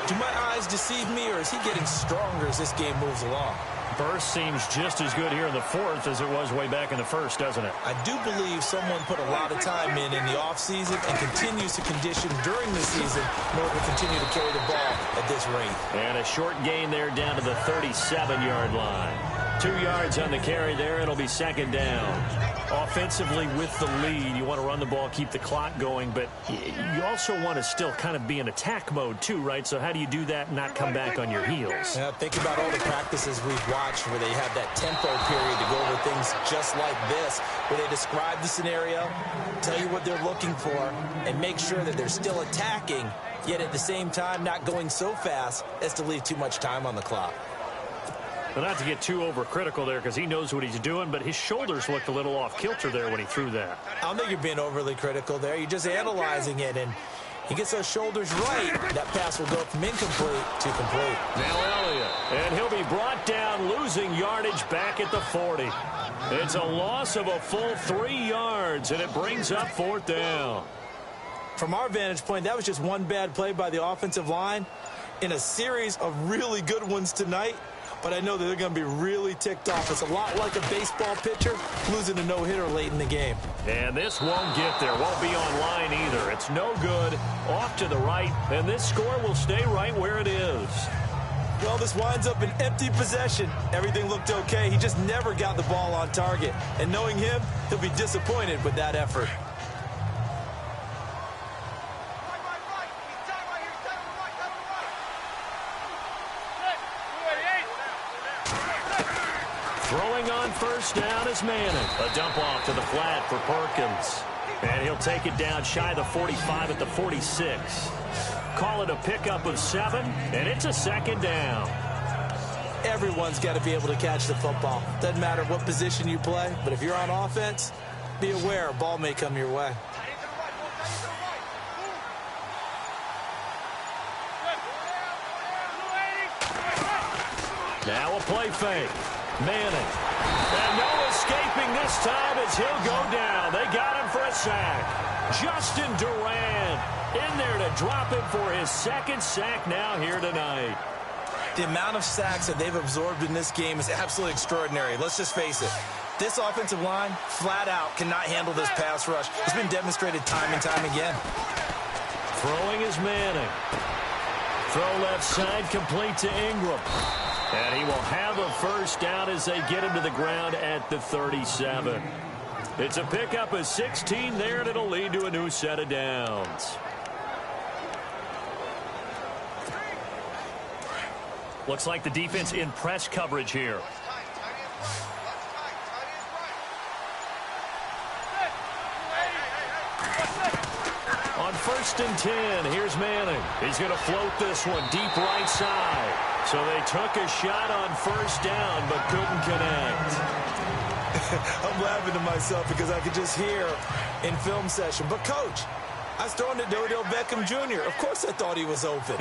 Do my eyes deceive me, or is he getting stronger as this game moves along? Burst seems just as good here in the fourth as it was way back in the first, doesn't it? I do believe someone put a lot of time in the offseason and continues to condition during the season in order to continue to carry the ball at this rate. And a short gain there down to the 37-yard line. 2 yards on the carry there. It'll be second down. Offensively with the lead, you want to run the ball, keep the clock going, but you also want to still kind of be in attack mode too, right? So how do you do that and not come back on your heels? Yeah, think about all the practices we've watched where they have that tempo period to go over things just like this, where they describe the scenario, tell you what they're looking for, and make sure that they're still attacking, yet at the same time not going so fast as to leave too much time on the clock. But not to get too overcritical there because he knows what he's doing, but his shoulders looked a little off kilter there when he threw that. I don't think you're being overly critical there. You're just analyzing it, and he gets those shoulders right. That pass will go from incomplete to complete. Now Elliott, and he'll be brought down, losing yardage back at the 40. It's a loss of a full 3 yards, and it brings up fourth down. From our vantage point, that was just one bad play by the offensive line in a series of really good ones tonight. But I know that they're going to be really ticked off. It's a lot like a baseball pitcher losing a no-hitter late in the game. And this won't get there. Won't be online either. It's no good. Off to the right. And this score will stay right where it is. Well, this winds up an empty possession. Everything looked okay. He just never got the ball on target. And knowing him, he'll be disappointed with that effort. Throwing on first down is Manning. A dump off to the flat for Perkins. And he'll take it down shy of the 45 at the 46. Call it a pickup of 7, and it's a second down. Everyone's got to be able to catch the football. Doesn't matter what position you play, but if you're on offense, be aware a ball may come your way. Now a play fake. Manning. And no escaping this time as he'll go down. They got him for a sack. Justin Durant in there to drop him for his second sack now here tonight. The amount of sacks that they've absorbed in this game is absolutely extraordinary. Let's just face it. This offensive line, flat out, cannot handle this pass rush. It's been demonstrated time and time again. Throwing is Manning. Throw left side complete to Ingram. And he will have a first down as they get him to the ground at the 37. It's a pickup of 16 there, and it'll lead to a new set of downs. Looks like the defense in press coverage here. On 1st and 10, here's Manning. He's going to float this one deep right side. So they took a shot on first down, but couldn't connect. I'm laughing to myself because I could just hear in film session. But, Coach, I was throwing to Odell Beckham Jr. Of course I thought he was open.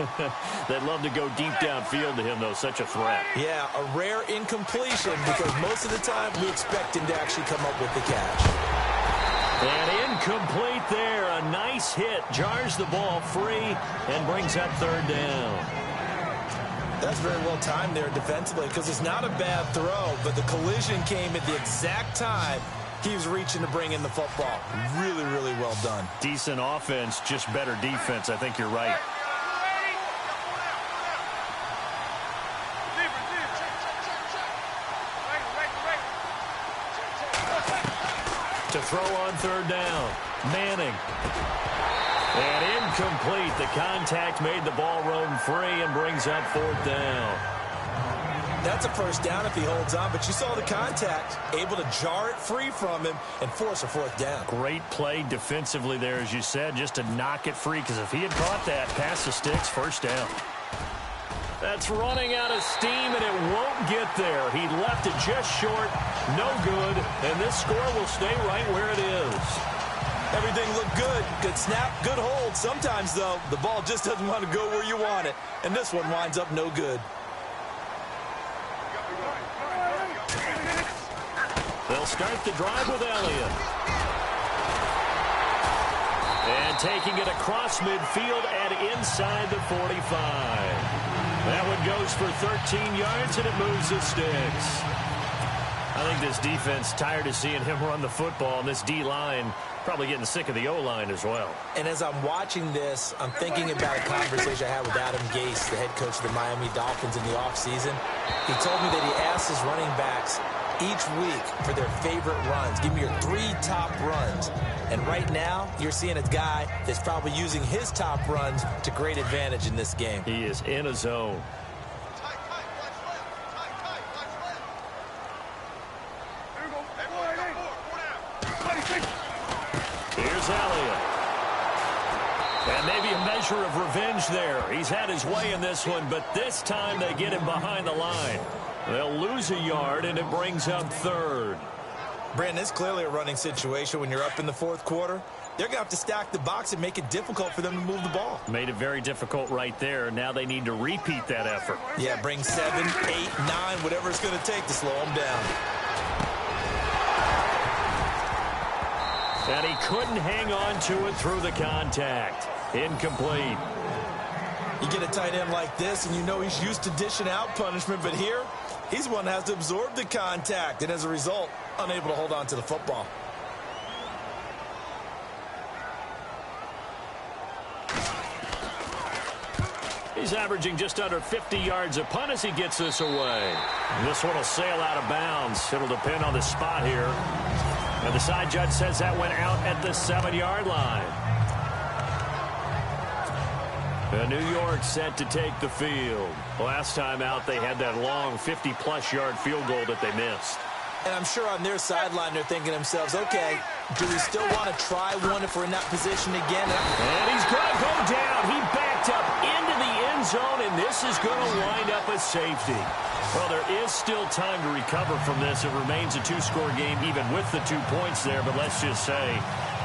They'd love to go deep downfield to him, though. Such a threat. Yeah, a rare incompletion because most of the time we expect him to actually come up with the catch. And incomplete there. A nice hit. Jars the ball free and brings up third down. That's very well timed there defensively because it's not a bad throw, but the collision came at the exact time he was reaching to bring in the football. Really, really well done. Decent offense, just better defense. I think you're right. To throw on third down. Manning. And incomplete. The contact made the ball roam free and brings up fourth down. That's a first down if he holds on, but you saw the contact, able to jar it free from him and force a fourth down. Great play defensively there, as you said, just to knock it free, because if he had caught that, pass the sticks, first down. That's running out of steam, and it won't get there. He left it just short, no good, and this score will stay right where it is. Everything looked good. Good snap, good hold. Sometimes, though, the ball just doesn't want to go where you want it, and this one winds up no good. They'll start the drive with Elliott. And taking it across midfield and inside the 45. That one goes for 13 yards, and it moves the sticks. I think this defense tired of seeing him run the football, and this D-line probably getting sick of the O-line as well. And as I'm watching this, I'm thinking about a conversation I had with Adam Gase, the head coach of the Miami Dolphins in the offseason. He told me that he asked his running backs each week for their favorite runs. Give me your 3 top runs. And right now, you're seeing a guy that's probably using his top runs to great advantage in this game. He is in a zone. Here's Elliott. And maybe a measure of revenge there. He's had his way in this one, but this time they get him behind the line. They'll lose a yard, and it brings up third. Brandon, it's clearly a running situation when you're up in the fourth quarter. They're going to have to stack the box and make it difficult for them to move the ball. Made it very difficult right there. Now they need to repeat that effort. Yeah, bring 7, 8, 9, whatever it's going to take to slow them down. And he couldn't hang on to it through the contact. Incomplete. You get a tight end like this, and you know he's used to dishing out punishment, but here, he's one that has to absorb the contact, and as a result, unable to hold on to the football. He's averaging just under 50 yards a punt as he gets this away. This one will sail out of bounds. It'll depend on the spot here. And the side judge says that went out at the 7-yard line. And New York set to take the field. Last time out, they had that long 50-plus yard field goal that they missed. And I'm sure on their sideline, they're thinking to themselves, okay, do we still want to try one if we're in that position again? And he's going to go down. He backed up into the end zone, and this is going to wind up a safety. Well, there is still time to recover from this. It remains a 2-score game even with the 2 points there, but let's just say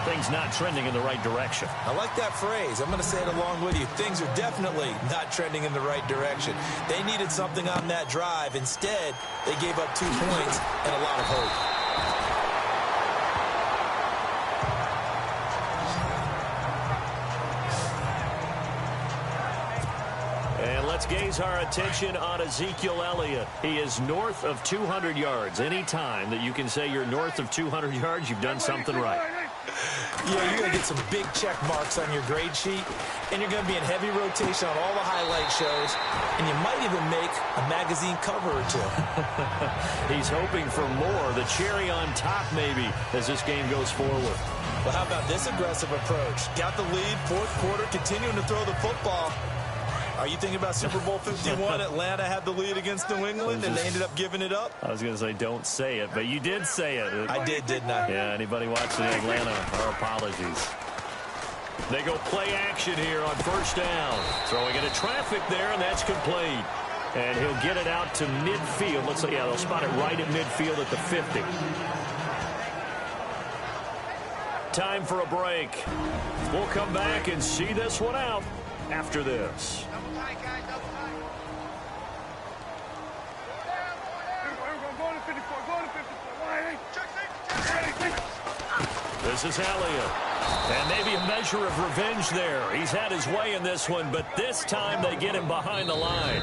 things not trending in the right direction. I like that phrase. I'm going to say it along with you. Things are definitely not trending in the right direction. They needed something on that drive. Instead, they gave up 2 points and a lot of hope. And let's gaze our attention on Ezekiel Elliott. He is north of 200 yards. Any time that you can say you're north of 200 yards, you've done something right. Yeah, you're going to get some big check marks on your grade sheet, and you're going to be in heavy rotation on all the highlight shows, and you might even make a magazine cover or 2. He's hoping for more, the cherry on top maybe, as this game goes forward. Well, how about this aggressive approach? Got the lead, fourth quarter, continuing to throw the football. Are you thinking about Super Bowl 51? Atlanta had the lead against New England, and they ended up giving it up? I was going to say don't say it, but you did say it. I did, didn't I? Yeah, anybody watching Atlanta, our apologies. They go play action here on first down. Throwing into traffic there, and that's complete. And he'll get it out to midfield. Looks like, yeah, they'll spot it right at midfield at the 50. Time for a break. We'll come back and see this one out after this. Double tight, guys. Double tight. Go to 54. Go to 54. This is Elliott. And maybe a measure of revenge there. He's had his way in this one, but this time they get him behind the line.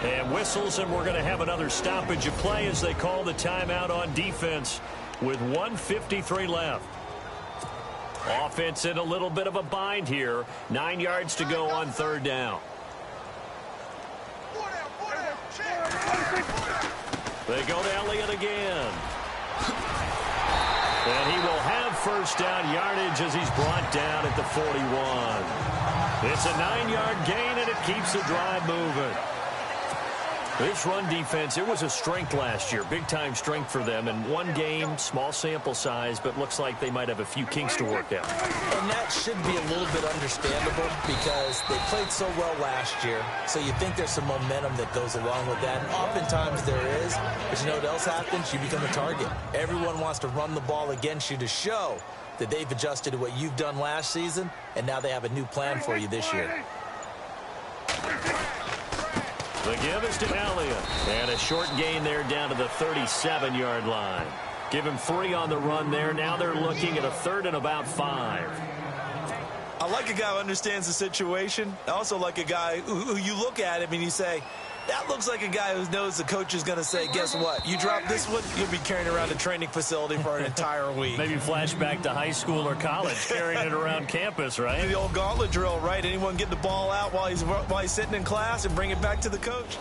And whistles, and we're going to have another stoppage of play as they call the timeout on defense with 1:53 left. Offense in a little bit of a bind here. 9 yards to go on third down. They go to Elliott again. And he will have first down yardage as he's brought down at the 41. It's a 9-yard gain, and it keeps the drive moving. This run defense, it was a strength last year, big-time strength for them. In one game, small sample size, but looks like they might have a few kinks to work out. And that should be a little bit understandable because they played so well last year. So you think there's some momentum that goes along with that. And oftentimes there is. But you know what else happens? You become a target. Everyone wants to run the ball against you to show that they've adjusted to what you've done last season, and now they have a new plan for you this year. The give is to Elliott. And a short gain there down to the 37-yard line. Give him 3 on the run there. Now they're looking at a 3rd and about 5. I like a guy who understands the situation. I also like a guy who you look at him and you say, that looks like a guy who knows the coach is going to say, guess what? You drop this one, you'll be carrying around a training facility for an entire week. Maybe flashback to high school or college, carrying it around campus, right? The old gauntlet drill, right? Anyone get the ball out while he's sitting in class and bring it back to the coach.